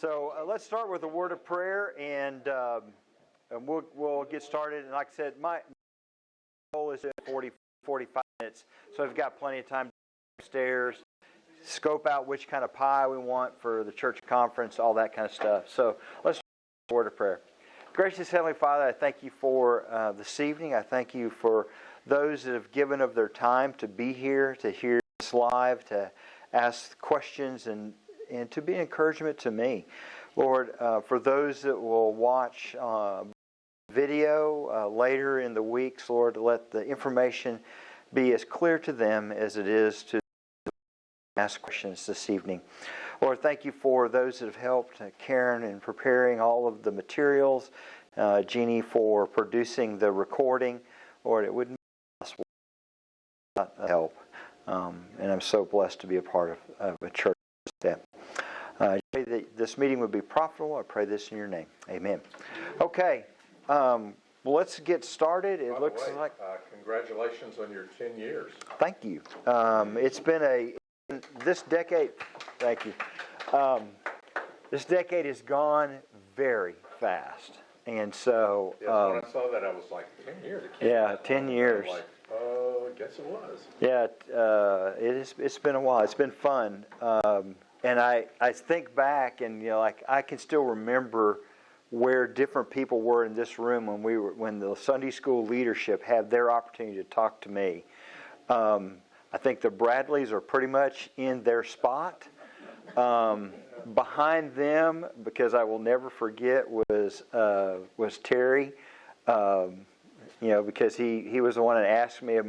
So let's start with a word of prayer, and we'll get started. And like I said, my goal is 45 minutes, so we've got plenty of time downstairs, scope out which kind of pie we want for the church conference, all that kind of stuff. So let's start with a word of prayer. Gracious Heavenly Father, I thank you for this evening. I thank you for those that have given of their time to be here, to hear this live, to ask questions, and to be an encouragement to me. Lord, for those that will watch video later in the weeks, Lord, let the information be as clear to them as it is to ask questions this evening. Lord, thank you for those that have helped, Karen in preparing all of the materials, Jeannie for producing the recording. Lord, it wouldn't be possible without help. And I'm so blessed to be a part of a church that. I pray that this meeting would be profitable. I pray this in your name. Amen. Okay. Well, let's get started. It looks like... congratulations on your 10 years. Thank you. It's been this decade... Thank you. This decade has gone very fast. And so... Yes, when I saw that, I was like, 10 years? Yeah, 10 years. I was like, I guess it was. Yeah, it's been a while. It's been fun. And I think back, and I can still remember where different people were in this room when the Sunday school leadership had their opportunity to talk to me. I think the Bradleys are pretty much in their spot. Behind them, because I will never forget, was Terry. Because he was the one that asked me,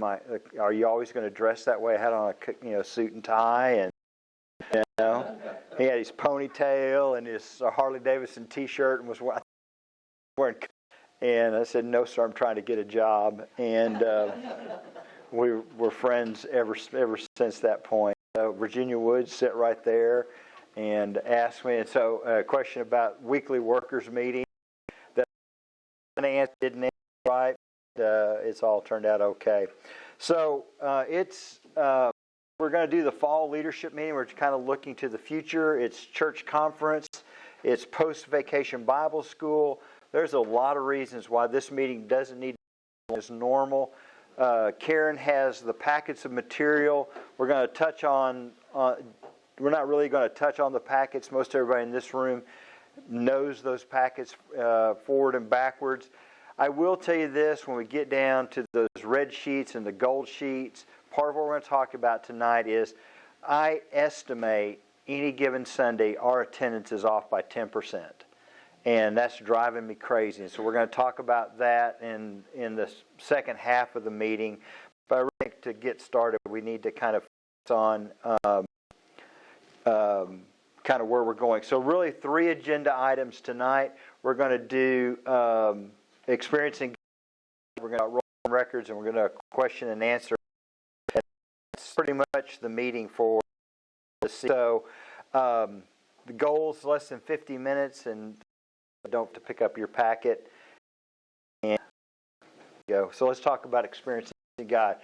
"Are you always going to dress that way?" I had on a suit and tie, and he had his ponytail and his Harley Davidson T-shirt and was wearing. And I said, "No, sir, I'm trying to get a job." And we were friends ever since that point. Virginia Woods sat right there and asked me. And so, a question about weekly workers meeting that I didn't answer right. It's all turned out okay. So we're going to do the fall leadership meeting. We're kind of looking to the future. It's church conference. It's post-vacation Bible school. There's a lot of reasons why this meeting doesn't need to be as normal. Karen has the packets of material. We're going to touch on, we're not really going to touch on the packets. Most everybody in this room knows those packets forward and backwards. I will tell you this, when we get down to those red sheets and the gold sheets, part of what we're going to talk about tonight is I estimate any given Sunday our attendance is off by 10%. And that's driving me crazy. And so we're going to talk about that in the second half of the meeting. But I really think to get started, we need to kind of focus on kind of where we're going. So really 3 agenda items tonight. We're going to do experiencing God. We're going to roll records, and we're going to question and answer. And that's pretty much the meeting for this. So the goal is less than 50 minutes, and don't have to pick up your packet. And go. So let's talk about experiencing God.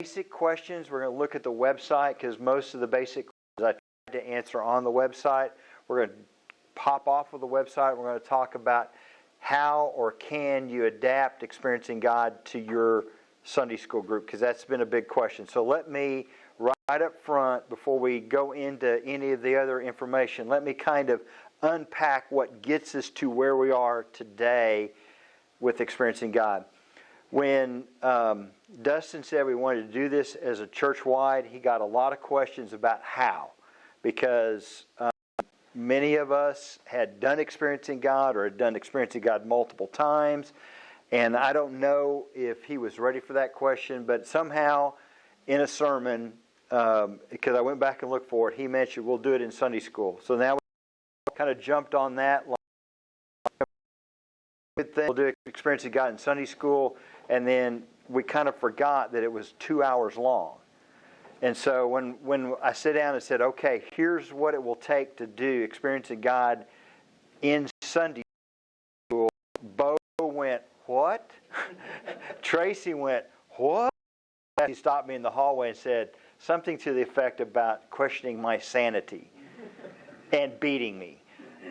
Basic questions. We're going to look at the website because most of the basic questions I tried to answer on the website. We're going to pop off of the website. We're going to talk about how or can you adapt experiencing God to your Sunday school group, because that's been a big question. So let me, right up front, before we go into any of the other information, let me kind of unpack what gets us to where we are today with experiencing God. When Dustin said we wanted to do this as a church-wide, he got a lot of questions about how, because many of us had done experiencing God or had done experiencing God multiple times, and I don't know if he was ready for that question, but somehow in a sermon, because I went back and looked for it, he mentioned we'll do it in Sunday school. So now we kind of jumped on that. We'll do experiencing God in Sunday school, and then we kind of forgot that it was 2 hours long. And so when I sat down and said, okay, here's what it will take to do experiencing God in Sunday school, Bo went, what? Tracy went, what? He stopped me in the hallway and said something to the effect about questioning my sanity and beating me.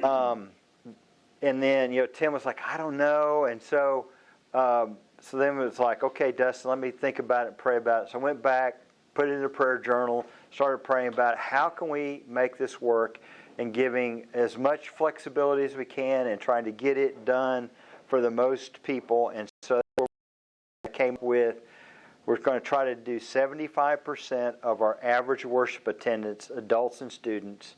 And then, Tim was like, I don't know. And so then it was like, okay, Dustin, let me think about it and pray about it. So I went back, put it in a prayer journal, started praying about it. How can we make this work, and giving as much flexibility as we can and trying to get it done for the most people. And so I came up with, we're going to try to do 75% of our average worship attendance, adults and students,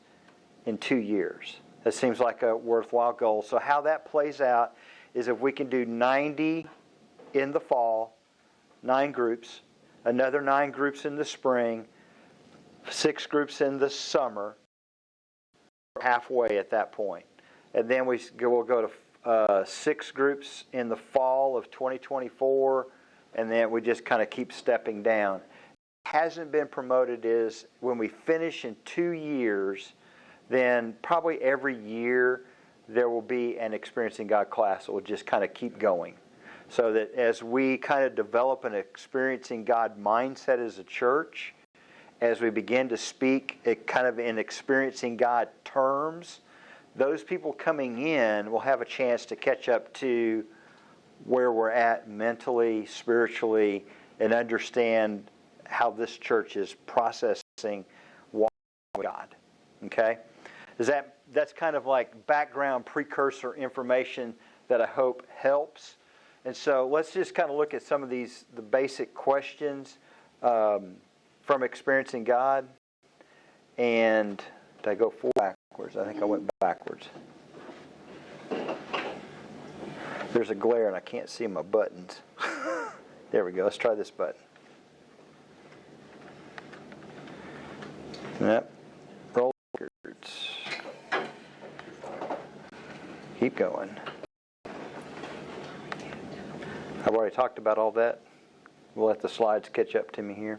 in 2 years. That seems like a worthwhile goal. So how that plays out is if we can do 90 in the fall, 9 groups, another 9 groups in the spring, 6 groups in the summer, halfway at that point. And then we'll go to 6 groups in the fall of 2024, and then we just kind of keep stepping down. Hasn't been promoted is when we finish in 2 years, then probably every year there will be an Experiencing God class that will just kind of keep going. So that as we kind of develop an Experiencing God mindset as a church, as we begin to speak kind of in Experiencing God terms, those people coming in will have a chance to catch up to where we're at mentally, spiritually, and understand how this church is processing walking with God. Okay? That's kind of like background precursor information that I hope helps. And so let's just kind of look at some of the basic questions from Experiencing God. And did I go backwards? I think I went backwards. There's a glare and I can't see my buttons. There we go. Let's try this button. Yep. Roll records. Keep going. I've already talked about all that. We'll let the slides catch up to me here.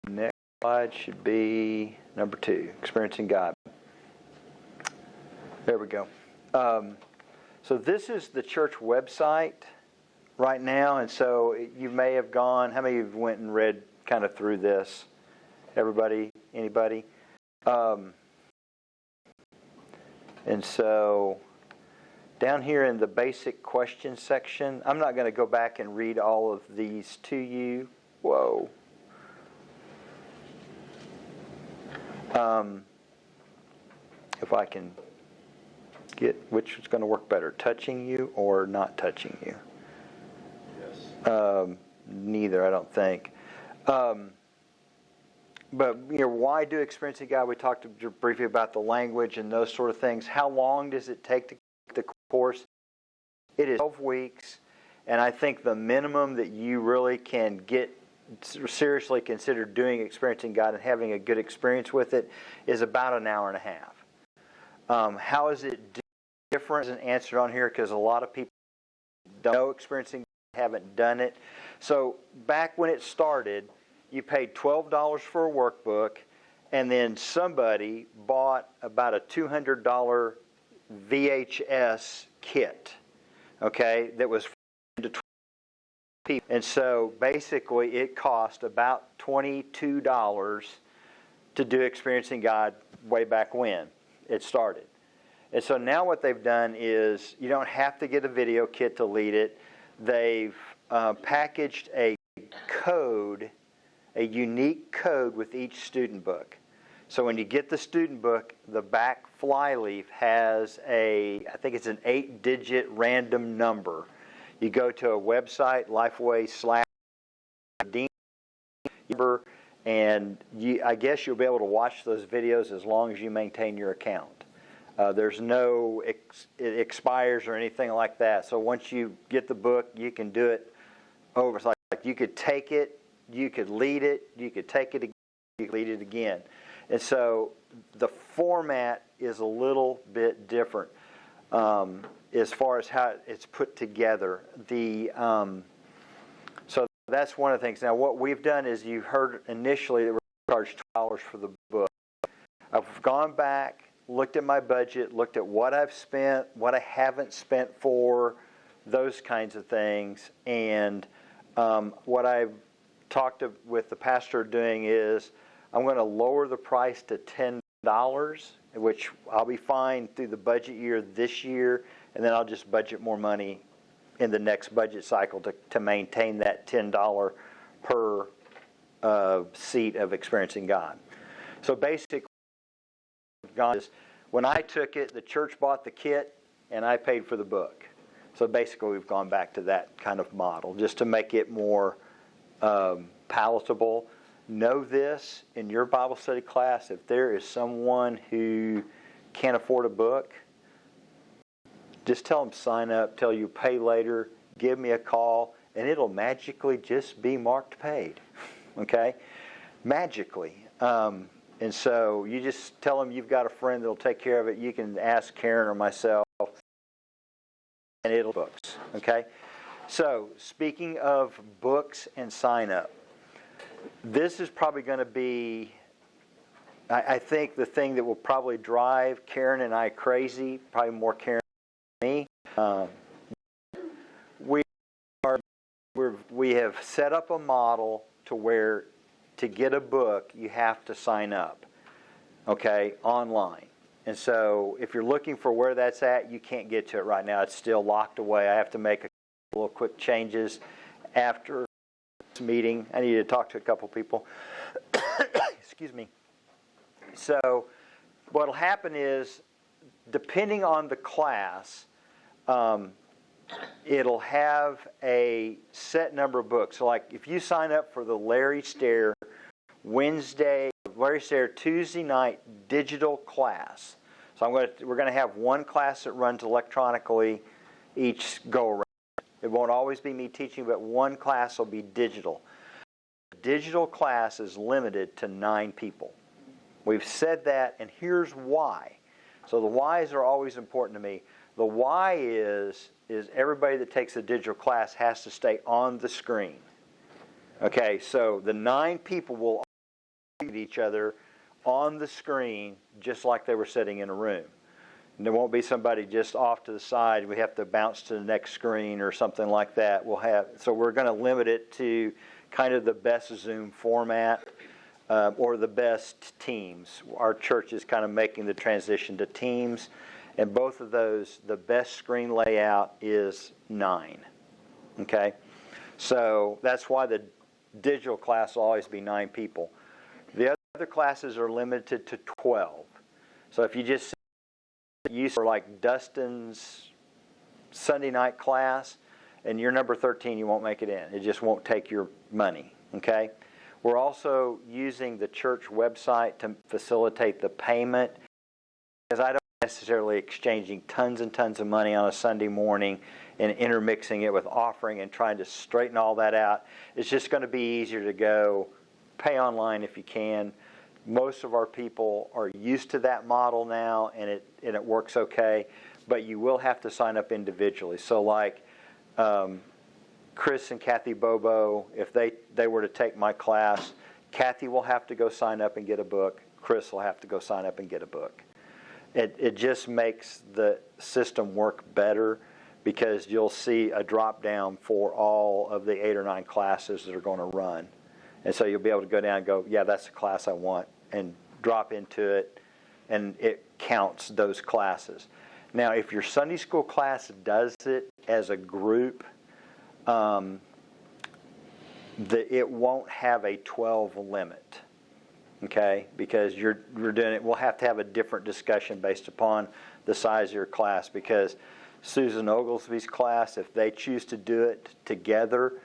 Next slide should be number 2, Experiencing God. There we go. So this is the church website right now, and so you may have gone. How many of you went and read kind of through this? Everybody? Anybody? And so down here in the basic question section, I'm not going to go back and read all of these to you. Whoa. If I can get which is going to work better, touching you or not touching you? Yes. Neither, I don't think. But why do Experiencing God? We talked briefly about the language and those sort of things. How long does it take to the course? It is 12 weeks, and I think the minimum that you really can get seriously consider doing Experiencing God and having a good experience with it is about an hour and a half. How is it different? Isn't answered on here because a lot of people don't know Experiencing God, haven't done it. So back when it started, you paid $12 for a workbook, and then somebody bought about a $200 VHS kit, okay, that was to 20 people. And so basically it cost about $22 to do Experiencing God way back when it started. And so now what they've done is you don't have to get a video kit to lead it. They've packaged a code, a unique code with each student book. So when you get the student book, the back flyleaf has I think it's an 8-digit random number. You go to a website, Lifeway/redeem number, and I guess you'll be able to watch those videos as long as you maintain your account. There's no it expires or anything like that. So once you get the book, you can do it over. It's like you could take it, you could lead it, you could take it again, you could lead it again. And so the format is a little bit different as far as how it's put together. So that's one of the things. Now what we've done is you heard initially that we're charged $12 for the book. I've gone back, looked at my budget, looked at what I've spent, what I haven't spent for, those kinds of things. And what I've talked with the pastor doing is I'm going to lower the price to $10 dollars, which I'll be fine through the budget year this year, and then I'll just budget more money in the next budget cycle to maintain that $10 per seat of experiencing God. So basically, God is, when I took it, the church bought the kit, and I paid for the book. So basically, we've gone back to that kind of model just to make it more palatable. Know this, in your Bible study class, if there is someone who can't afford a book, just tell them sign up, tell you pay later, give me a call, and it'll magically just be marked paid. Okay? Magically. And so you just tell them you've got a friend that'll take care of it. You can ask Karen or myself, and it'll books. Okay? So, speaking of books and sign up, this is probably going to be, I think, the thing that will probably drive Karen and I crazy, probably more Karen than me. We have set up a model to where to get a book, you have to sign up, okay, online. And so if you're looking for where that's at, you can't get to it right now. It's still locked away. I have to make a little quick changes after this meeting. I need to talk to a couple people. Excuse me. So what will happen is, depending on the class, it'll have a set number of books. So like if you sign up for the Larry Stair Tuesday night digital class. So we're going to have one class that runs electronically each go around. It won't always be me teaching, but one class will be digital. The digital class is limited to 9 people. We've said that, and here's why. So the whys are always important to me. The why is everybody that takes a digital class has to stay on the screen. Okay, so the 9 people will all meet each other on the screen just like they were sitting in a room. And there won't be somebody just off to the side. We have to bounce to the next screen or something like that. So we're going to limit it to kind of the best Zoom format or the best Teams. Our church is kind of making the transition to Teams. And both of those, the best screen layout is 9. Okay? So that's why the digital class will always be 9 people. The other classes are limited to 12. So if you just use for like Dustin's Sunday night class and you're number 13, you won't make it in. It just won't take your money. Okay? We're also using the church website to facilitate the payment, because I don't necessarily exchanging tons and tons of money on a Sunday morning and intermixing it with offering and trying to straighten all that out. It's just going to be easier to go pay online if you can. Most of our people are used to that model now, and it works okay, but you will have to sign up individually. So like Chris and Kathy Bobo, if they were to take my class, Kathy will have to go sign up and get a book. Chris will have to go sign up and get a book. It just makes the system work better, because you'll see a drop down for all of the 8 or 9 classes that are going to run. And so you'll be able to go down and go, yeah, that's the class I want, and drop into it, and it counts those classes. Now, if your Sunday school class does it as a group, it won't have a 12 limit. Okay, because you're doing it, we'll have to have a different discussion based upon the size of your class, because Susan Oglesby's class, if they choose to do it together,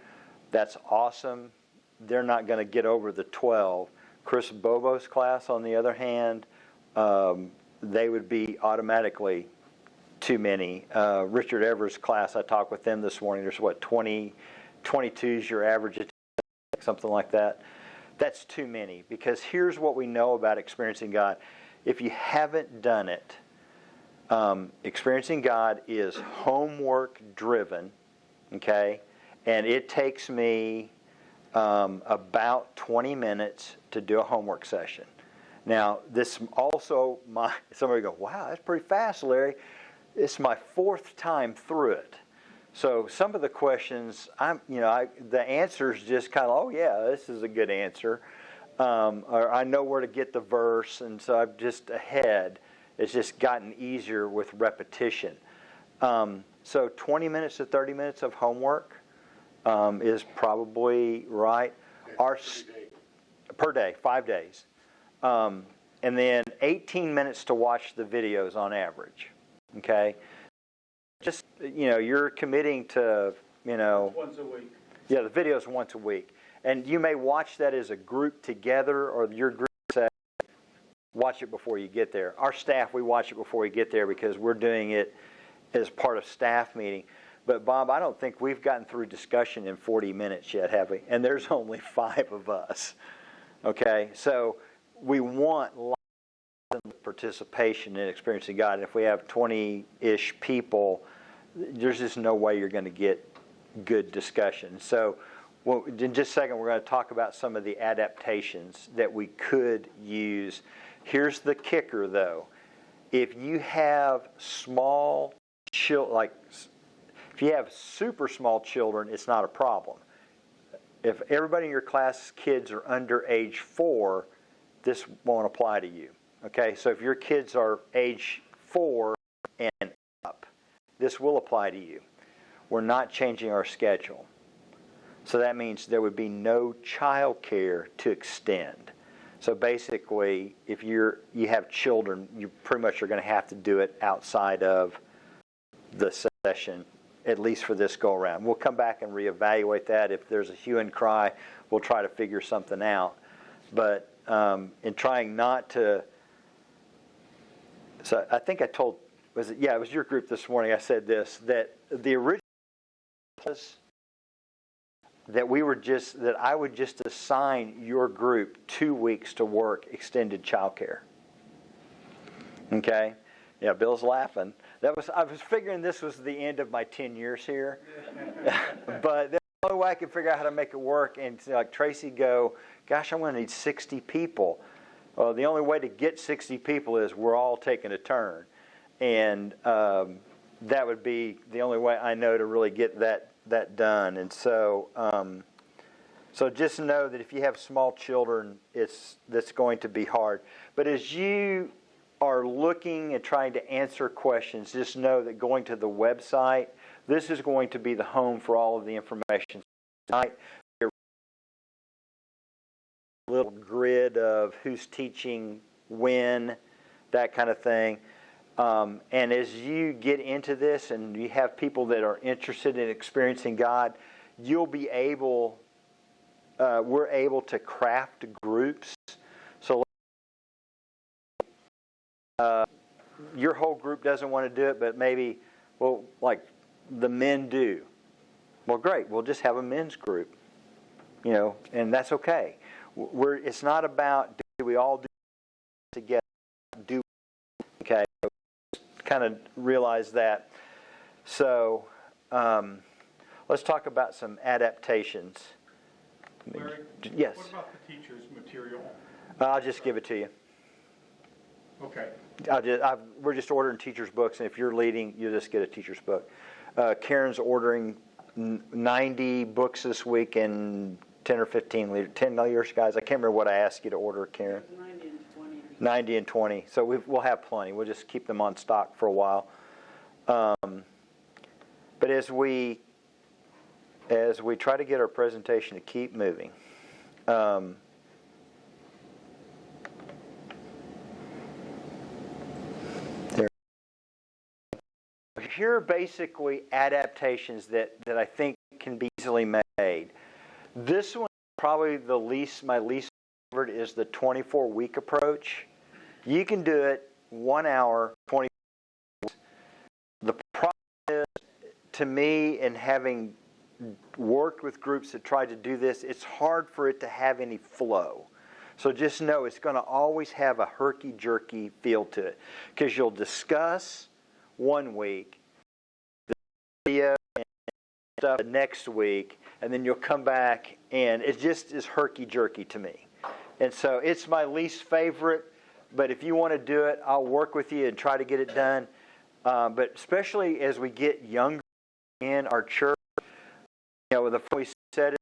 that's awesome. They're not going to get over the 12. Chris Bobo's class, on the other hand, they would be automatically too many. Richard Evers' class, I talked with them this morning. There's 22 is your average, something like that. That's too many, because here's what we know about experiencing God. If you haven't done it, experiencing God is homework driven, okay? And it takes me about 20 minutes to do a homework session. Now, this also, somebody go, wow, that's pretty fast, Larry. It's my 4th time through it. So some of the questions, the answers just kind of, oh yeah, this is a good answer. or I know where to get the verse, and so I'm just ahead. It's just gotten easier with repetition. So 20 minutes to 30 minutes of homework is probably right. Per day, 5 days. And then 18 minutes to watch the videos on average. Okay? Just, you're committing to, Once a week. Yeah, the videos once a week. And you may watch that as a group together, or your group says, watch it before you get there. Our staff, we watch it before we get there because we're doing it as part of staff meeting. But Bob, I don't think we've gotten through discussion in 40 minutes yet, have we? And there's only 5 of us. Okay? So we want lots of participation in experiencing God. And if we have 20-ish people, there's just no way you're going to get good discussion. So in just a second, we're going to talk about some of the adaptations that we could use. Here's the kicker, though. If you have small children, if you have super small children, it's not a problem. If everybody in your class kids are under age 4, this won't apply to you. Okay, so if your kids are age 4 and up, this will apply to you. We're not changing our schedule. So that means there would be no child care to extend. So basically, if you have children, you pretty much are going to have to do it outside of the session, at least for this go around. We'll come back and reevaluate that. If there's a hue and cry, we'll try to figure something out. But in trying not to, so I think I told, it was your group this morning, I said this, that the original was that I would just assign your group 2 weeks to work extended childcare. Okay? Yeah, Bill's laughing. I was figuring this was the end of my 10 years here. But the only way I could figure out how to make it work, and like Tracy go, gosh, I'm going to need 60 people. Well, the only way to get 60 people is we're all taking a turn. And that would be the only way I know to really get that done. And so so just know that if you have small children, that's going to be hard. But as you are looking and trying to answer questions, just know that going to the website, this is going to be the home for all of the information. Tonight, a little grid of who's teaching when, that kind of thing. And as you get into this and you have people that are interested in experiencing God, you'll be able, we're able to craft groups. So your whole group doesn't want to do it, but maybe, like the men do. Well, great, we'll just have a men's group, and that's okay. It's not about do we all do it together, okay? Kind of realize that. So let's talk about some adaptations. Larry, yes. What about the teacher's material? I'll just give it to you. Okay. We're just ordering teachers' books, and if you're leading, you'll just get a teacher's book. Karen's ordering 90 books this week and 10 or 15 10 years, guys. I can't remember what I asked you to order, Karen. 90 and 20. 90 and 20. So we'll have plenty. We'll just keep them on stock for a while. But as we try to get our presentation to keep moving, here are basically adaptations that I think can be easily made. This one, probably my least favorite, is the 24-week approach. You can do it 1 hour, 20 weeks. The problem is, to me, in having worked with groups that tried to do this, it's hard for it to have any flow. So just know it's going to always have a herky-jerky feel to it, because you'll discuss 1 week, the video and stuff the next week, and then you'll come back, and it just is herky-jerky to me. And so it's my least favorite, but if you want to do it, I'll work with you and try to get it done. But especially as we get younger in our church, the we said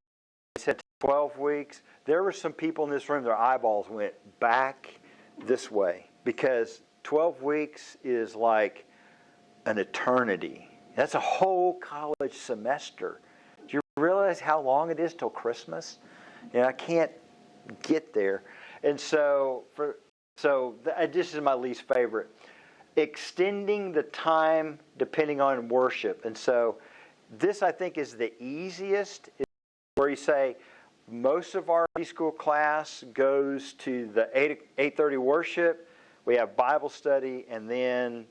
said 12 weeks. There were some people in this room, their eyeballs went back this way because 12 weeks is like an eternity. That's a whole college semester. Do you realize how long it is till Christmas? I can't get there. And so this is my least favorite. Extending the time depending on worship. And so this, I think, is the easiest, where you say most of our Sunday school class goes to the 8:30 worship. We have Bible study, and then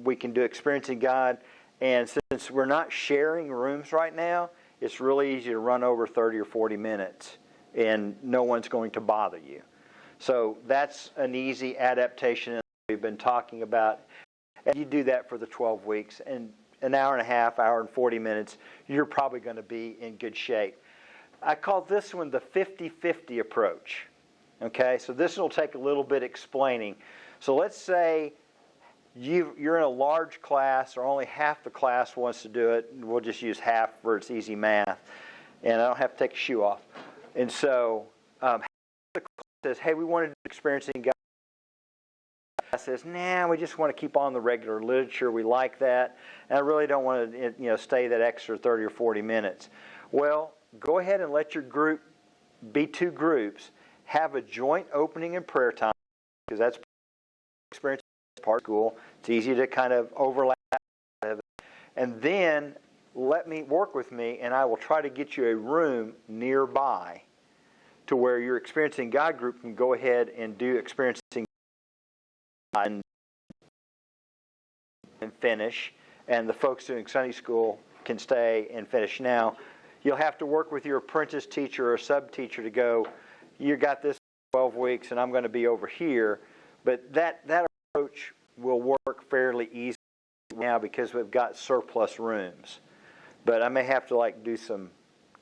we can do Experiencing God. And since we're not sharing rooms right now, it's really easy to run over 30 or 40 minutes, and no one's going to bother you. So that's an easy adaptation we've been talking about. And you do that for the 12 weeks, and an hour and a half, hour and 40 minutes, you're probably going to be in good shape. I call this one the 50-50 approach. Okay, so this will take a little bit explaining. So let's say you're in a large class, or only half the class wants to do it. We'll just use half for its easy math, and I don't have to take a shoe off. And so half the class says, hey, we wanted to do Experiencing God. Says, nah, we just want to keep on the regular literature. We like that, and I really don't want to, stay that extra 30 or 40 minutes. Well, go ahead and let your group be two groups. Have a joint opening and prayer time, because that's experience part of school. It's easy to kind of overlap, and then work with me, and I will try to get you a room nearby to where your Experiencing God group can go ahead and do Experiencing and finish, and the folks doing Sunday school can stay and finish. Now, you'll have to work with your apprentice teacher or sub-teacher to go, you got this 12 weeks and I'm going to be over here, but that approach will work fairly easily now because we've got surplus rooms. But I may have to do some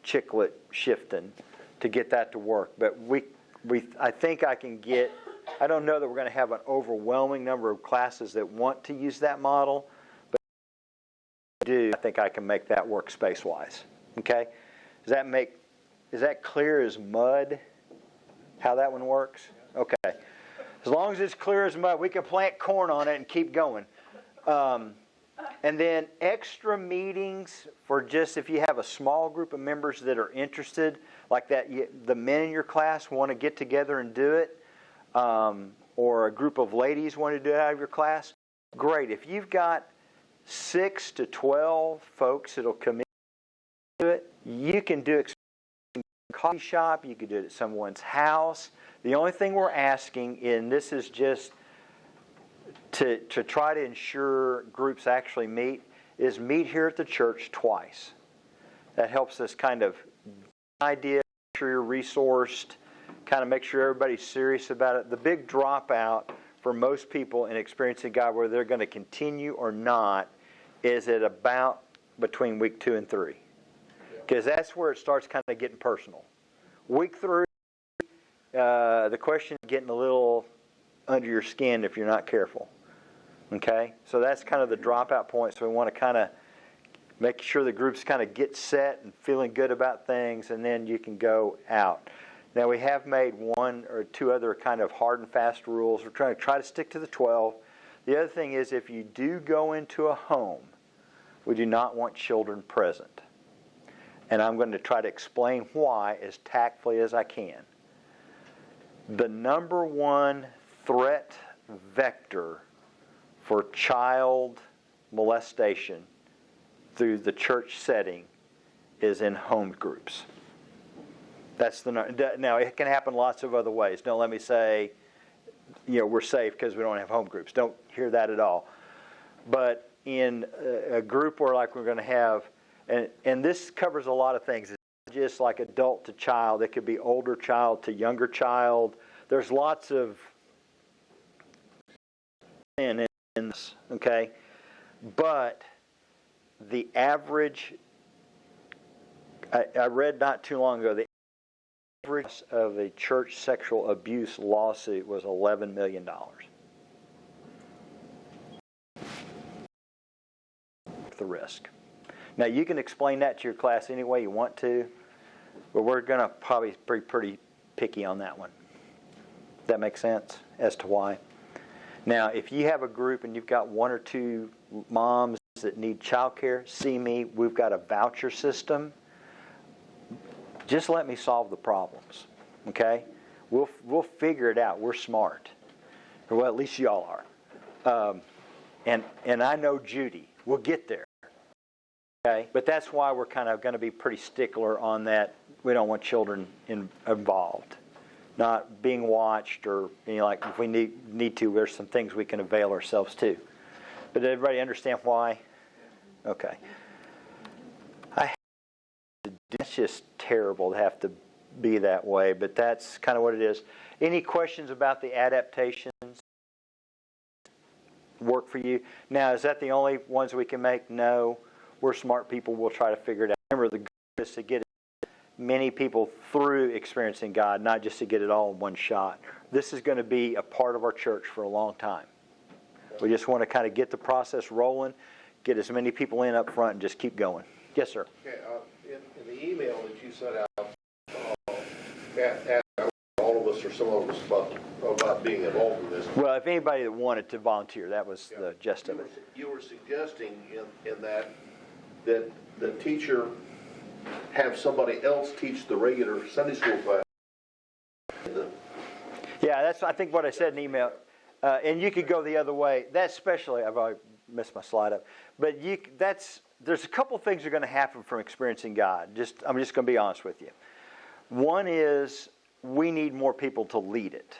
chicklet shifting to get that to work. But I think I can get, I don't know that we're going to have an overwhelming number of classes that want to use that model, but if I do, I think I can make that work space-wise. Okay? Is that clear as mud, how that one works? Okay. As long as it's clear as mud, we can plant corn on it and keep going. And then extra meetings for just if you have a small group of members that are interested, like that, the men in your class want to get together and do it, or a group of ladies want to do it out of your class, great. If you've got 6 to 12 folks that'll commit to it, you can do it in a coffee shop, you can do it at someone's house. The only thing we're asking, and this is just to try to ensure groups actually meet, is meet here at the church twice. That helps us kind of idea, make sure you're resourced, kind of make sure everybody's serious about it. The big dropout for most people in Experiencing God, whether they're going to continue or not, is at about between week 2 and 3. Because that's where it starts kind of getting personal. Week 3, the question is getting a little under your skin if you're not careful. Okay? So that's kind of the dropout point. So we want to kind of make sure the groups kind of get set and feeling good about things, and then you can go out. Now, we have made 1 or 2 other kind of hard and fast rules. We're trying to stick to the 12. The other thing is, if you do go into a home, we do not want children present. And I'm going to try to explain why as tactfully as I can. The number one threat vector for child molestation through the church setting is in home groups. That's now, it can happen lots of other ways. Don't let me say, we're safe because we don't have home groups. Don't hear that at all. But in a group where we're going to have, and this covers a lot of things. It's not just like adult to child. It could be older child to younger child. There's lots of in this, okay? But the average, I read not too long ago, the average of a church sexual abuse lawsuit was $11 million. The risk. Now, you can explain that to your class any way you want to, But we're going to probably be pretty picky on that one. Does that make sense as to why? Now, if you have a group and you've got 1 or 2 moms that need childcare, see me. We've got a voucher system. Just let me solve the problems, okay? We'll figure it out. We're smart. Well, at least y'all are. And I know Judy. We'll get there. Okay? But that's why we're kind of going to be pretty stickler on that. We don't want children involved. Not being watched or, like if we need to, there's some things we can avail ourselves to. But did everybody understand why? Okay. It's just terrible to have to be that way, but that's kind of what it is. Any questions about the adaptations? Work for you? Now, is that the only ones we can make? No. We're smart people. We'll try to figure it out. Remember, the goal is to get many people through experiencing God, not just to get it all in one shot. This is going to be a part of our church for a long time. We just want to kind of get the process rolling, get as many people in up front, and just keep going. Yes, sir. Okay, in the email that you sent out, asked all of us or some of us about being involved in this. Well, if anybody that wanted to volunteer, that was the gist of it. You were suggesting in that the teacher have somebody else teach the regular Sunday school class. Yeah, that's I think what I said in the email. And you could go the other way. That's especially, I've already messed my slide up. But there's a couple things that are going to happen from experiencing God. I'm just going to be honest with you. One is we need more people to lead it.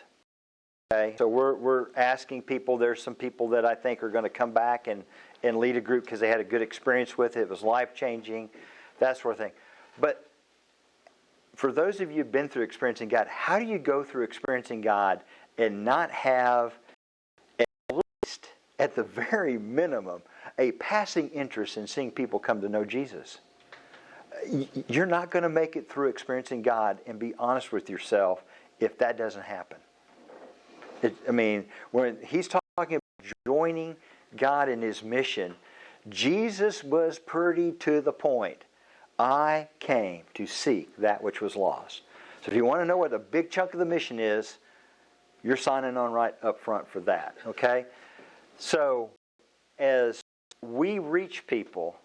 Okay, so we're asking people. There's some people that I think are going to come back and lead a group because they had a good experience with it. It was life-changing, that sort of thing. But for those of you who've been through experiencing God, how do you go through experiencing God and not have, at least at the very minimum, a passing interest in seeing people come to know Jesus? You're not going to make it through experiencing God, and be honest with yourself, if that doesn't happen. When he's talking about joining God in His mission, Jesus was pretty to the point. I came to seek that which was lost. So if you want to know what a big chunk of the mission is, you're signing on right up front for that. Okay? So as we reach people,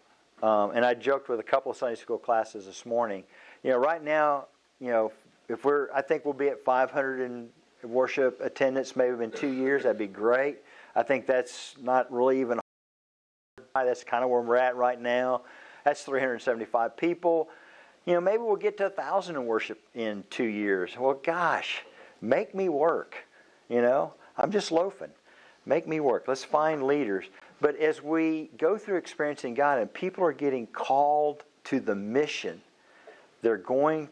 and I joked with a couple of Sunday school classes this morning. Right now, I think we'll be at 500 in worship attendance maybe in 2 years. That'd be great. I think that's not really even high. That's kind of where we're at right now. That's 375 people. Maybe we'll get to 1,000 in worship in 2 years. Well, gosh, make me work. I'm just loafing. Make me work. Let's find leaders. But as we go through experiencing God and people are getting called to the mission,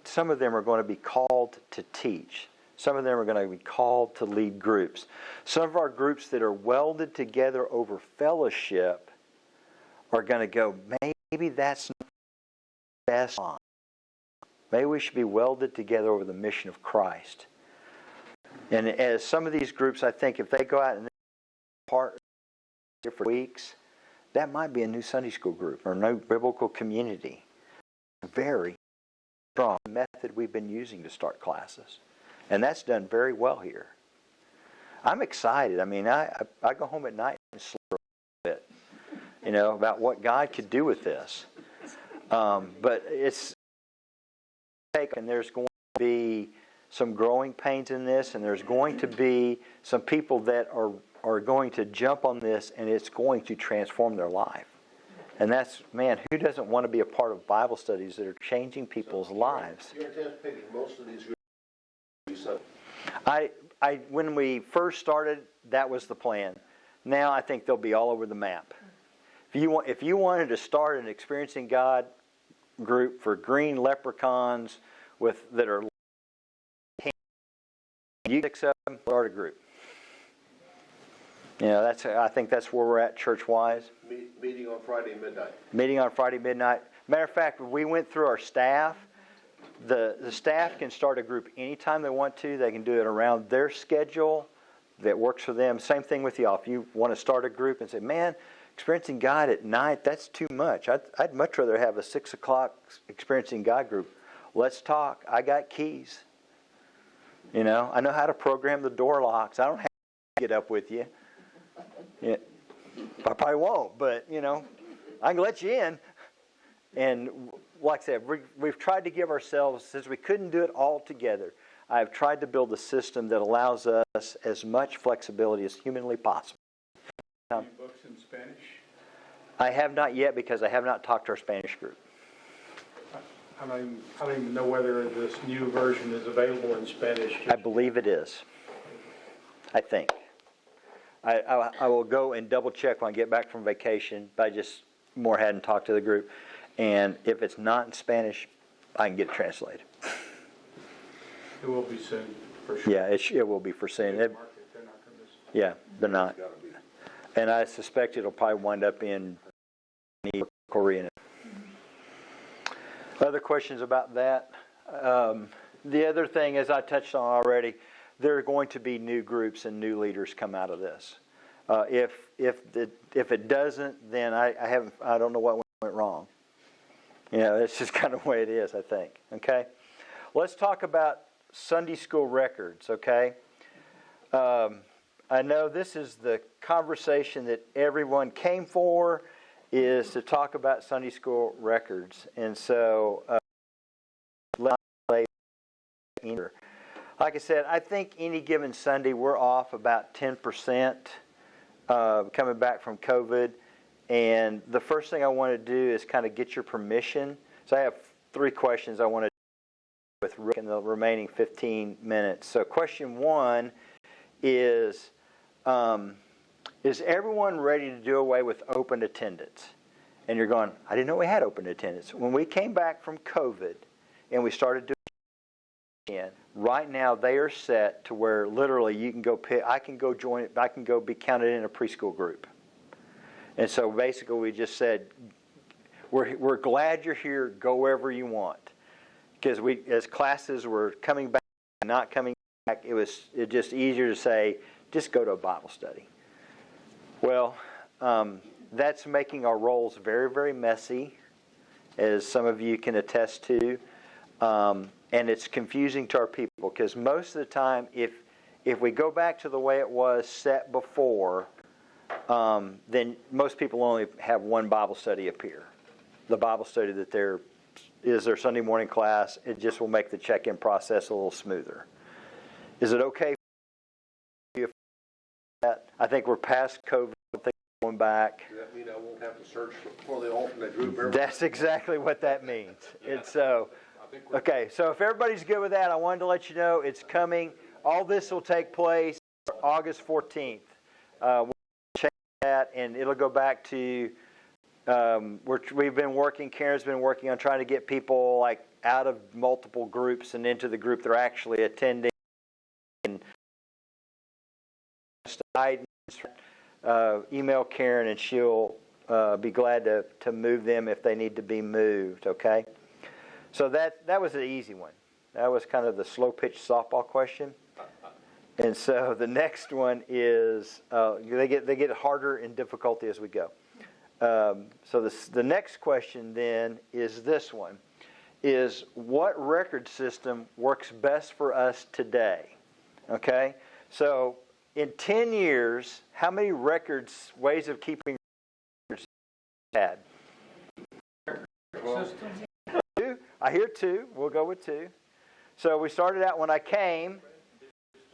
some of them are going to be called to teach. Some of them are going to be called to lead groups. Some of our groups that are welded together over fellowship are going to go, maybe that's not the best line. Maybe we should be welded together over the mission of Christ. And as some of these groups, I think, if they go out and part different weeks, that might be a new Sunday school group or a new biblical community. Very strong method we've been using to start classes. And that's done very well here. I'm excited. I go home at night and sleep a bit, about what God could do with this. But it's and there's going to be some growing pains in this, and there's going to be some people that are going to jump on this, and it's going to transform their life. And that's, who doesn't want to be a part of Bible studies that are changing people's lives? You're anticipating most of these groups. When we first started, that was the plan. Now I think they'll be all over the map. If you wanted to start an Experiencing God group for green leprechauns that are you 6 of them, start a group. I think that's where we're at church-wise. Meeting on Friday midnight. Meeting on Friday midnight. Matter of fact, when we went through our staff, the staff can start a group anytime they want to. They can do it around their schedule that works for them. Same thing with y'all. If you want to start a group and say, Experiencing God at night, that's too much. I'd much rather have a 6 o'clock Experiencing God group. Let's talk. I got keys. You know, I know how to program the door locks. I don't have to get up with you. Yeah, I probably won't, but, you know, I can let you in. And like I said, we've tried to give ourselves, since we couldn't do it all together, I've tried to build a system that allows us as much flexibility as humanly possible. Any books in Spanish? I have not yet because I have not talked to our Spanish group. I don't even know whether this new version is available in Spanish. I believe it is. I think. I will go and double check when I get back from vacation, but I just more hadn't talked to the group. And if it's not in Spanish, I can get it translated. It will be soon, for sure. Yeah, it will be for soon. They're not gonna miss it. Yeah, they're not. It's gotta be. And I suspect it'll probably wind up in Korean. Other questions about that? The other thing, as I touched on already, there are going to be new groups and new leaders come out of this. If it doesn't, then I don't know what went wrong. You know, it's just kind of the way it is, I think. Okay, let's talk about Sunday school records. Okay, I know this is the conversation that everyone came for, is to talk about Sunday school records, and so like I said, I think any given Sunday we're off about 10% coming back from COVID. And the first thing I want to do is kind of get your permission. So I have 3 questions I want to do with Rick in the remaining 15 minutes. So question 1 is everyone ready to do away with open attendance? And you're going, I didn't know we had open attendance. When we came back from COVID and we started doing again, right now they are set to where literally you can go pick, I can go join it, I can go be counted in a preschool group. And so basically we just said, we're glad you're here, go wherever you want. Because as classes were coming back and not coming back, it just easier to say, just go to a Bible study. Well, that's making our roles very, very messy, as some of you can attest to. And it's confusing to our people, because most of the time, if we go back to the way it was set before, then most people only have one Bible study up here. The Bible study that is their Sunday morning class. It just will make the check-in process a little smoother. Is it okay if that? I think we're past COVID. I think we're going back. Does that mean I won't have to search for the alternate group? That's exactly what that means. And so, okay, so if everybody's good with that, I wanted to let you know it's coming. All this will take place August 14th. We'll change that, and it'll go back to we've been working. Karen's been working on trying to get people like out of multiple groups and into the group they're actually attending. And email Karen, and she'll be glad to move them if they need to be moved. Okay. So that was an easy one. That was kind of the slow pitch softball question. And so the next one is they get harder in difficulty as we go. So the next question then is this one: is what record system works best for us today? Okay. So in 10 years, how many ways of keeping records had? System? 2. I hear 2. We'll go with 2. So we started out when I came.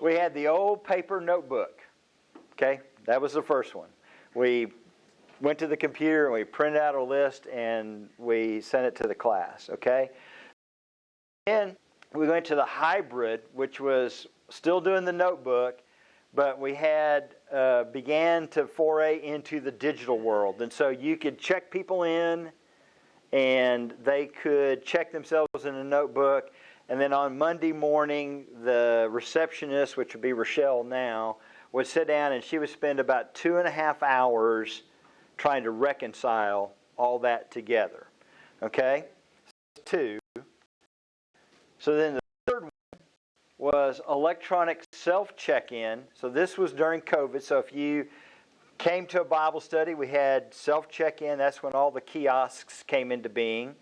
We had the old paper notebook. Okay, that was the first one. We went to the computer and we printed out a list and we sent it to the class. Okay. Then we went to the hybrid, which was still doing the notebook, but we had began to foray into the digital world, and so you could check people in, and they could check themselves in a notebook. And then on Monday morning, the receptionist, which would be Rochelle now, would sit down and she would spend about 2.5 hours trying to reconcile all that together. Okay? 2. So then the third one was electronic self-check-in. So this was during COVID. So if you came to a Bible study, we had self-check-in. That's when all the kiosks came into being.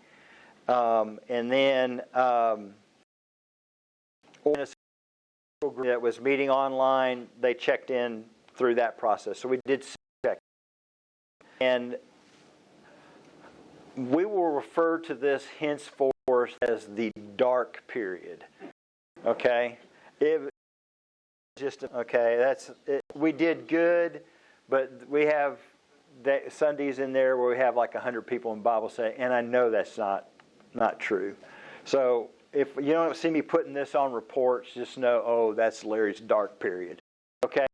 And then that was meeting online, they checked in through that process. So we did check. And we will refer to this henceforth as the dark period. Okay? We did good, but we have Sundays in there where we have like 100 people in Bible study, and I know that's not true. So if you don't see me putting this on reports, just know, oh, that's Larry's dark period. Okay?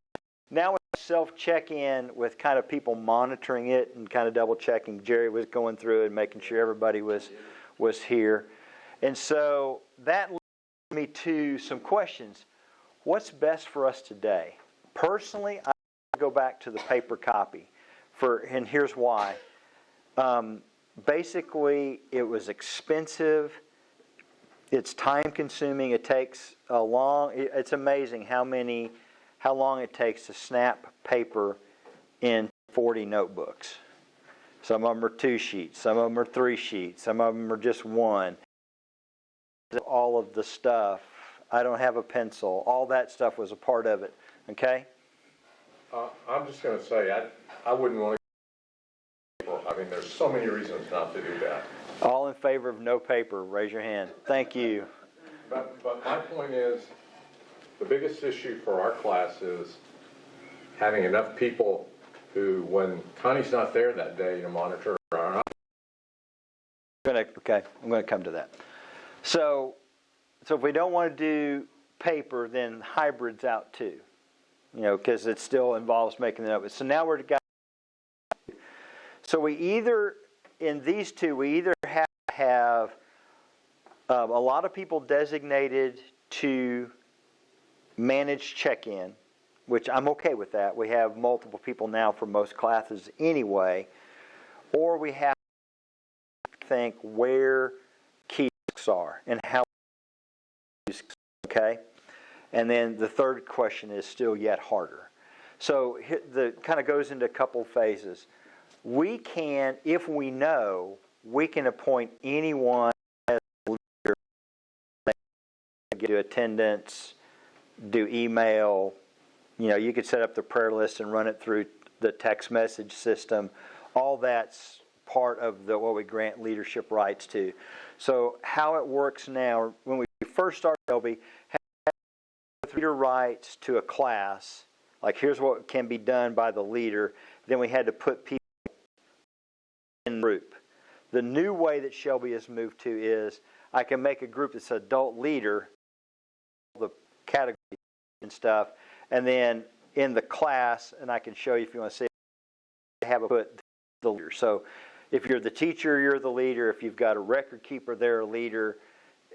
Now we self-check-in with kind of people monitoring it and kind of double-checking. Jerry was going through it and making sure everybody was here. And so that leads me to some questions. What's best for us today? Personally, I go back to the paper copy, and here's why. Basically, it was expensive. It's time-consuming. It takes it's amazing how long it takes to snap paper in 40 notebooks. Some of them are 2 sheets. Some of them are 3 sheets. Some of them are just 1. All of the stuff. I don't have a pencil. All that stuff was a part of it. Okay? I'm just going to say, I wouldn't want to. I mean, there's so many reasons not to do that. All in favor of no paper, raise your hand. Thank you. But my point is, the biggest issue for our class is having enough people who, when Connie's not there that day to monitor our. I'm going to come to that. So if we don't want to do paper, then hybrid's out too. Because it still involves making the notes. So now we're got. So we either in these two we either have a lot of people designated to manage check-in, which I'm okay with that. We have multiple people now for most classes anyway, or we have to think where kiosks are and how. Okay. And then the third question is still yet harder. So the kind of goes into a couple phases. We can, if we know, we can appoint anyone as a leader, do attendance, do email. You could set up the prayer list and run it through the text message system. All that's part of what we grant leadership rights to. So how it works now, when we first started, Toby, leader rights to a class, like here's what can be done by the leader, then we had to put people in group. The new way that Shelby has moved to is I can make a group that's adult leader, the categories and stuff, and then in the class, and I can show you if you want to see it, I have a put the leader. So if you're the teacher, you're the leader. If you've got a record keeper, they're a leader,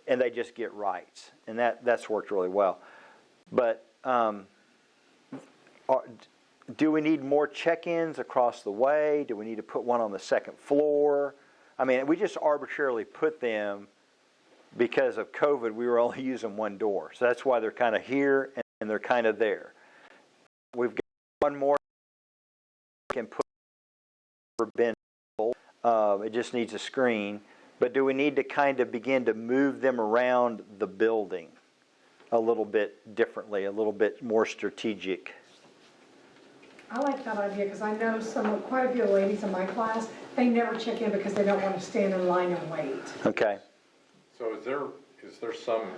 and they just get rights. And that's worked really well. But do we need more check-ins across the way? Do we need to put one on the second floor? I mean, we just arbitrarily put them because of COVID. We were only using one door. So that's why they're kind of here and they're kind of there. We've got one more we can put for bin. It just needs a screen. But do we need to kind of begin to move them around the building a little bit differently, a little bit more strategic? I like that idea because I know quite a few ladies in my class, they never check in because they don't want to stand in line and wait. Okay. So is there some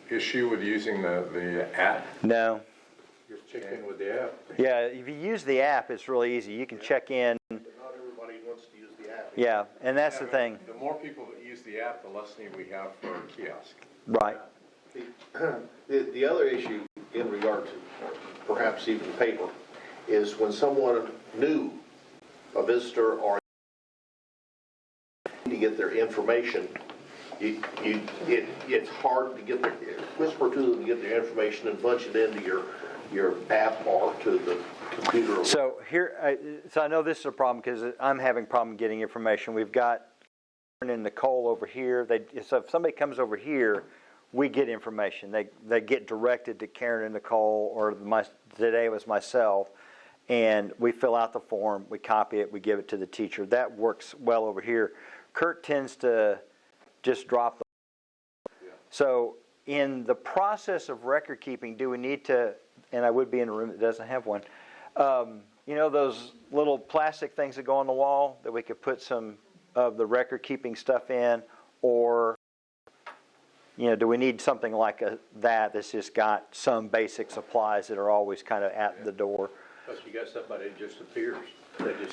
issue with using the app? No. Just check in with the app. Yeah, if you use the app, it's really easy. You can check in. But not everybody wants to use the app. Yeah, and that's the thing. The more people that use the app, the less need we have for a kiosk. Right. The other issue in regard to perhaps even paper is when someone new, a visitor, or to get their information, it's hard to get whisper to them to get their information and punch it into your app or to the computer. So I know this is a problem because I'm having a problem getting information. We've got Karen and Nicole over here. So if somebody comes over here, we get information. They get directed to Karen and Nicole, or today it was myself, and we fill out the form, we copy it, we give it to the teacher. That works well over here. Kurt tends to just drop them. So in the process of record keeping, do we need to, and I would be in a room that doesn't have one, you know those little plastic things that go on the wall that we could put some of the record keeping stuff in, or you know, do we need something like that's just got some basic supplies that are always kind of at the door? Plus you got somebody that just appears.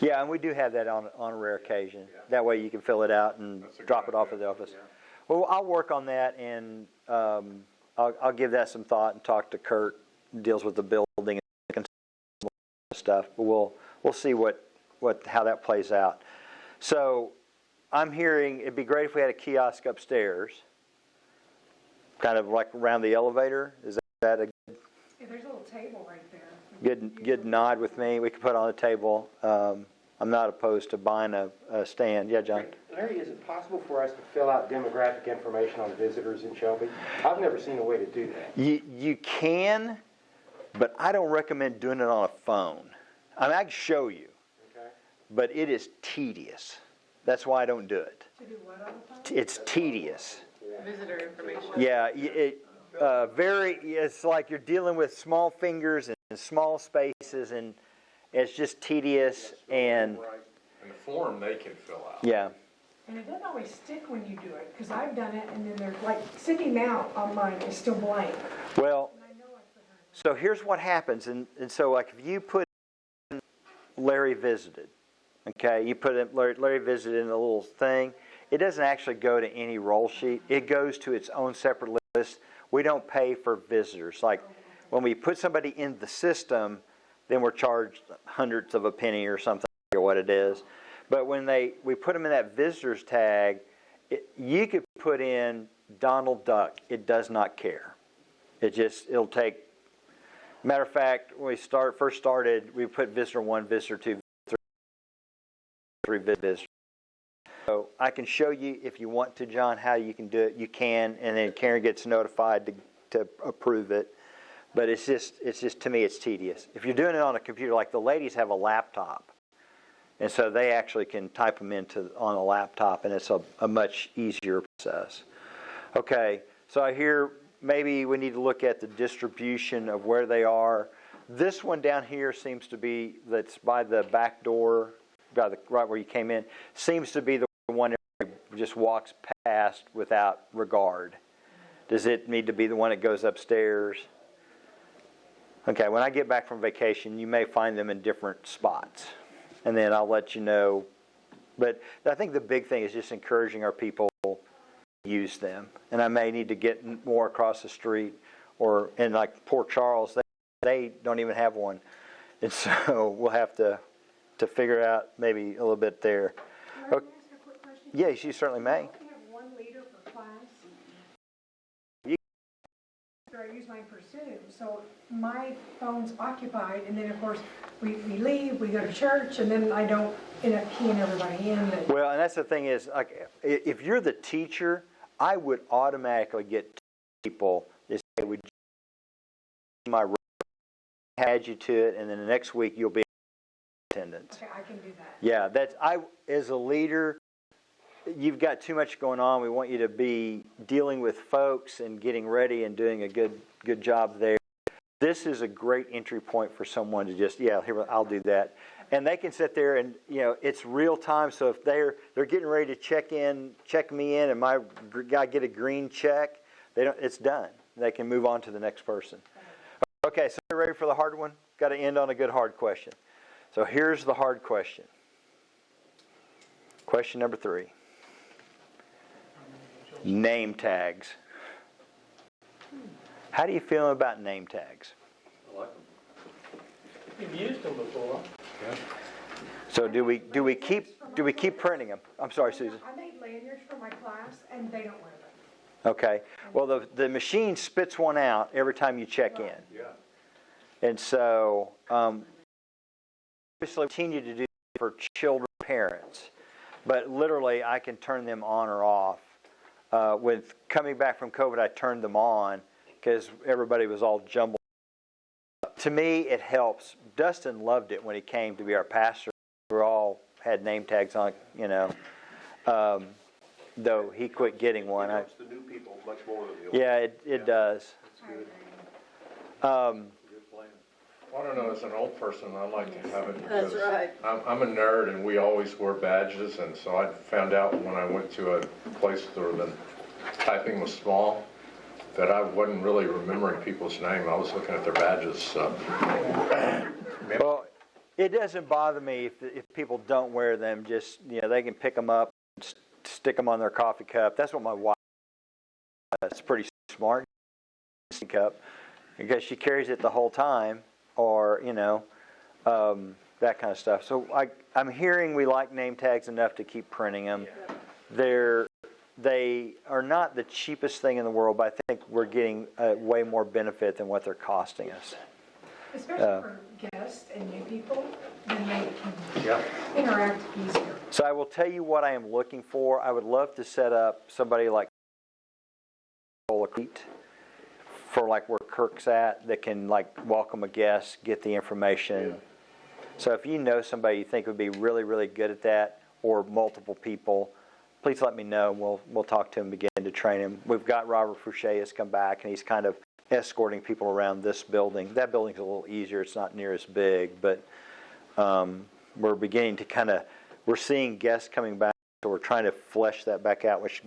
Yeah, and we do have that on a rare occasion. That way you can fill it out and drop it off at the office. Yeah. Well, I'll work on that, and I'll give that some thought and talk to Kurt, who deals with the building and stuff. But we'll see how that plays out. So I'm hearing it'd be great if we had a kiosk upstairs, kind of like around the elevator. Is that a Yeah, there's a little table right there. good nod with me? We could put on a table. I'm not opposed to buying a stand. Yeah, John? Larry, is it possible for us to fill out demographic information on visitors in Shelby? I've never seen a way to do that. You can, but I don't recommend doing it on a phone. I mean, I can show you, Okay. but it is tedious. That's why I don't do it. To do what on the phone? It's tedious. Visitor information. Yeah, it's like you're dealing with small fingers and small spaces, and it's just tedious, and And the form they can fill out. yeah. And it doesn't always stick when you do it, because I've done it, and then there's, like, sending out on mine is still blank. Well, And I know I put her. so here's what happens, and so like if you put in Larry visited, okay, you put in Larry visited in a little thing, it doesn't actually go to any roll sheet. It goes to its own separate list. We don't pay for visitors. Like when we put somebody in the system, then we're charged hundredths of a penny or something, or what it is. But when we put them in that visitors tag, you could put in Donald Duck. It does not care. It'll take. Matter of fact, when we first started, we put visitor 1, visitor 2, visitor 3 visitors. So I can show you if you want to, John, how you can do it. You can, and then Karen gets notified to approve it. But it's just to me, it's tedious. If you're doing it on a computer, like the ladies have a laptop, and so they actually can type them on a laptop, and it's a much easier process. Okay, so I hear maybe we need to look at the distribution of where they are. This one down here seems to be, that's by the back door, right where you came in, seems to be the one that just walks past without regard. Does it need to be the one that goes upstairs? Okay, when I get back from vacation, you may find them in different spots. And then I'll let you know. But I think the big thing is just encouraging our people to use them. And I may need to get more across the street. And like Port Charles, they don't even have one. And so we'll have to figure out maybe a little bit there. Can I ask a quick question? Yes, you certainly may. I only have one leader per class. I use mine for Zoom, so my phone's occupied, and then of course we leave, we go to church, and then I don't end up keying everybody in. Well, and that's the thing is, like, if you're the teacher, I would automatically get people that say, "Would you my room, add you to it, and then the next week you'll be in attendance." Okay, I can do that. Yeah, as a leader, you've got too much going on. We want you to be dealing with folks and getting ready and doing a good job there. This is a great entry point for someone to just, here, I'll do that. And they can sit there and, it's real time. So if they're getting ready to check me in, and my guy get a green check, it's done. They can move on to the next person. Okay, so you're ready for the hard one? Got to end on a good hard question. So here's the hard question. Question number 3. Name tags. How do you feel about name tags? I like them. You've used them before. So do we keep printing them? I'm sorry, Susan. I made lanyards for my class, and they don't wear them. Okay. Well, the machine spits one out every time you check in. Yeah. And so, obviously, continue to do it for children, parents. But literally, I can turn them on or off. With coming back from COVID, I turned them on because everybody was all jumbled. To me, it helps. Dustin loved it when he came to be our pastor. We all had name tags on, though he quit getting one. It helps the new people much more than the old. Yeah, it does. Good plan. I don't know, as an old person, I like to have it because That's right. I'm a nerd and we always wore badges, and so I found out when I went to a place where the typing was small that I wasn't really remembering people's name. I was looking at their badges, so. Well, it doesn't bother me if people don't wear them. Just, they can pick them up, stick them on their coffee cup. That's what my wife does. It's pretty smart. Cup, because she carries it the whole time, or that kind of stuff. So I'm hearing we like name tags enough to keep printing them. They are not the cheapest thing in the world, but I think we're getting way more benefit than what they're costing us. Especially for guests and new people, then they can interact easier. So I will tell you what I am looking for. I would love to set up somebody like for like where Kirk's at that can like welcome a guest, get the information. Yeah. So if you know somebody you think would be really, really good at that, or multiple people, please let me know. We'll talk to him, begin to train him. We've got Robert Fouché has come back, and he's kind of escorting people around this building. That building's a little easier. It's not near as big, but we're beginning to we're seeing guests coming back, so we're trying to flesh that back out, which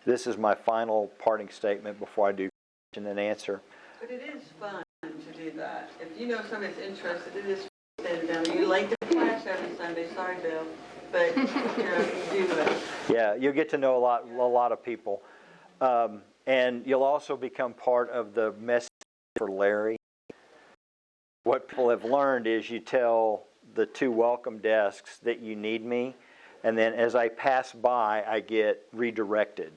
this is my final parting statement before I do question and answer. But it is fun to do that. If you know somebody's interested, it is fun to sit down. You late to class every Sunday. Sorry, Bill. But, you do it. Yeah, you'll get to know a lot of people. And you'll also become part of the message for Larry. What people have learned is you tell the 2 welcome desks that you need me, and then as I pass by, I get redirected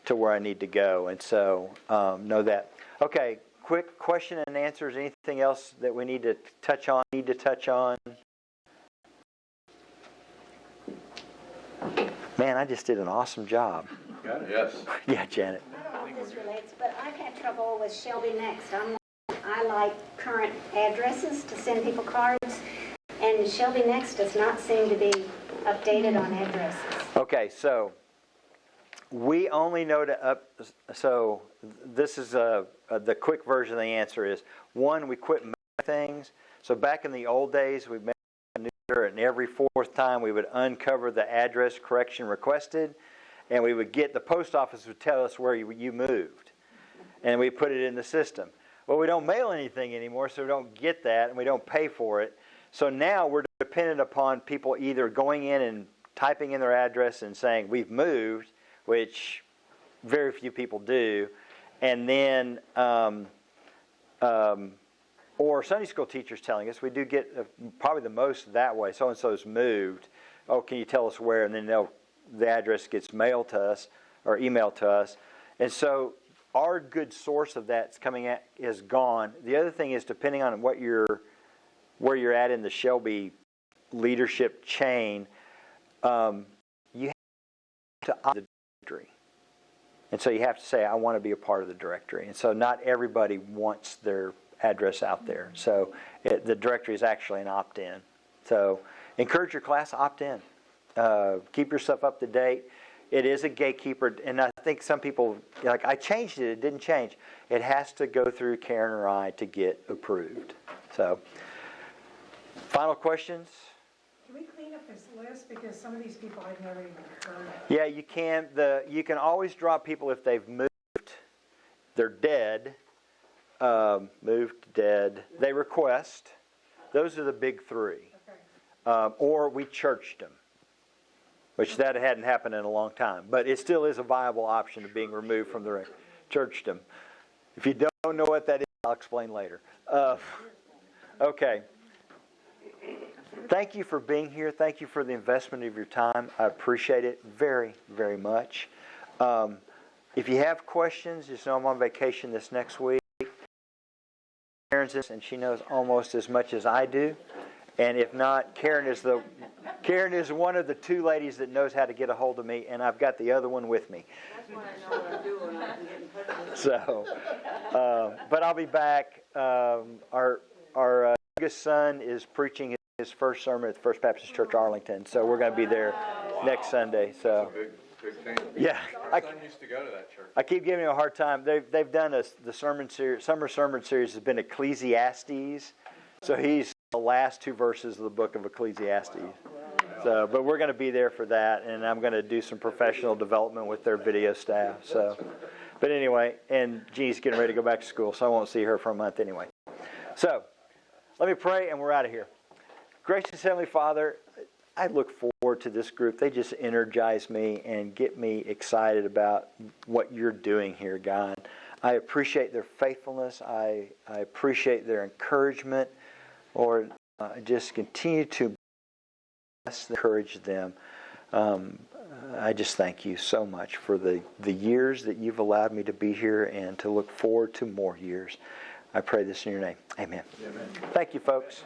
to where I need to go. And so know that. Okay, quick question and answers. Anything else that we need to touch on? Man, I just did an awesome job. Got it, yes. Yeah, Janet. I don't know if this relates, but I've had trouble with Shelby Next. I like current addresses to send people cards, and Shelby Next does not seem to be updated on addresses. Okay, so we only know so this is the quick version of the answer is, 1, we quit mailing things. So back in the old days, we made a newsletter, and every 4th time we would uncover the address correction requested, and we would the post office would tell us where you moved, and we put it in the system. Well, we don't mail anything anymore, so we don't get that, and we don't pay for it. So now we're dependent upon people either going in and typing in their address and saying, we've moved, which very few people do, and then, or Sunday school teachers telling us, we do get probably the most that way, so-and-so's moved, oh, can you tell us where, and then the address gets mailed to us, or emailed to us, and so our good source of that's coming at is gone. The other thing is, depending on where you're at in the Shelby leadership chain, you have to opt the directory. And so you have to say, I want to be a part of the directory. And so not everybody wants their address out there. So the directory is actually an opt-in. So encourage your class to opt in. Keep yourself up to date. It is a gatekeeper, and I think some people, like, I changed it, it didn't change. It has to go through Karen or I to get approved. So, final questions? Can we clean up this list, because some of these people I've never even heard of? Yeah, you can. You can always drop people if they've moved, they're dead, they request. Those are the big 3. Okay. Or we churched them, which that hadn't happened in a long time. But it still is a viable option of being removed from the churchdom. If you don't know what that is, I'll explain later. Okay. Thank you for being here. Thank you for the investment of your time. I appreciate it very, very much. If you have questions, just know I'm on vacation this next week. Karen's this, and she knows almost as much as I do. And if not, Karen is one of the 2 ladies that knows how to get a hold of me, and I've got the other one with me. That's what I know what I'm doing. I can get in touch with you. So, but I'll be back. Our youngest son is preaching his first sermon at the First Baptist Church Arlington, so we're going to be there next Sunday. So, Big Yeah, Our son used to go to that church. I keep giving you a hard time. They've done the sermon series. Summer sermon series has been Ecclesiastes, so he's the last 2 verses of the book of Ecclesiastes. So, but we're going to be there for that, and I'm going to do some professional development with their video staff. So, but anyway, and Jeannie's getting ready to go back to school, so I won't see her for a month anyway. So, let me pray, and we're out of here. Gracious Heavenly Father, I look forward to this group. They just energize me and get me excited about what you're doing here, God. I appreciate their faithfulness. I appreciate their encouragement. Lord, just continue to encourage them. I just thank you so much for the years that you've allowed me to be here and to look forward to more years. I pray this in your name. Amen. Amen. Thank you, folks.